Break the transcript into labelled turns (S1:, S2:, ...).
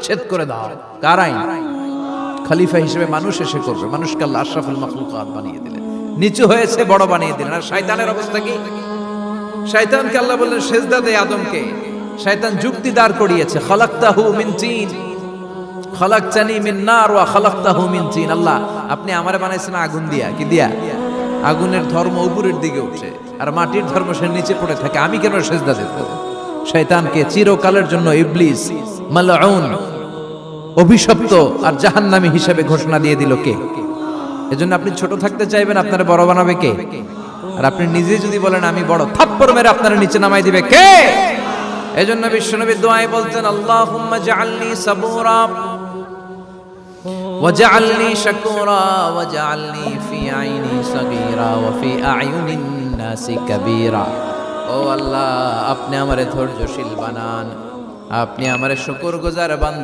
S1: উচ্ছেদ করে দাও। কার আইন? খলিফা হিসেবে মানুষ এসে করবে। মানুষকে আল্লাহ আশরাফুল মাখলুকাত বানিয়ে দিলেন, নিচু হয়েছে বড় বানিয়ে দিলেন। আর শয়তানের অবস্থা কি? শয়তানকে আল্লাহ বললেন সেজদা দে আদমকে। শয়তান যুক্তি দাঁড় করিয়েছে, খলাকতাহু মিন তিন খলাকতানি মিন নার ওয়া খলাকতাহু মিন তিন। আল্লাহ, আপনি আমারে বানাইছেন আগুন দিয়া। কি দিয়া? আগুনের ধর্ম উপরের দিকে উঠে, আর মাটির ধর্ম সে নিচে পড়ে থাকে, আমি কেন সেজদা দেব? শয়তানকে চিরকালের জন্য ইবলিস মালউন, অভিশপ্ত আর জাহান্নামী হিসেবে ঘোষণা দিয়ে দিল কে? এজন্য আপনি ছোট থাকতে চাইবেন, আপনারা বড় বানাবে কে? আর আপনি নিজে যদি বলেন আমি বড়, থাপ্পড় মেরে আপনারা নিচে নামাই দিবে কে? এজন্য বিশ্বনবী দোয়ায় বলতেন, আল্লাহুম্মা জাআলনি সাবুরা ওয়াজআলনি শাকুরা ওয়াজআলনি ফি আইনি সাগীরা ওয়া ফি আ'য়ুনিন নাসি কাবীরা। ও আল্লাহ, আপনি আমারে ধৈর্যশীল বানান, আপনি আমারে শুকরগুজার বান্দা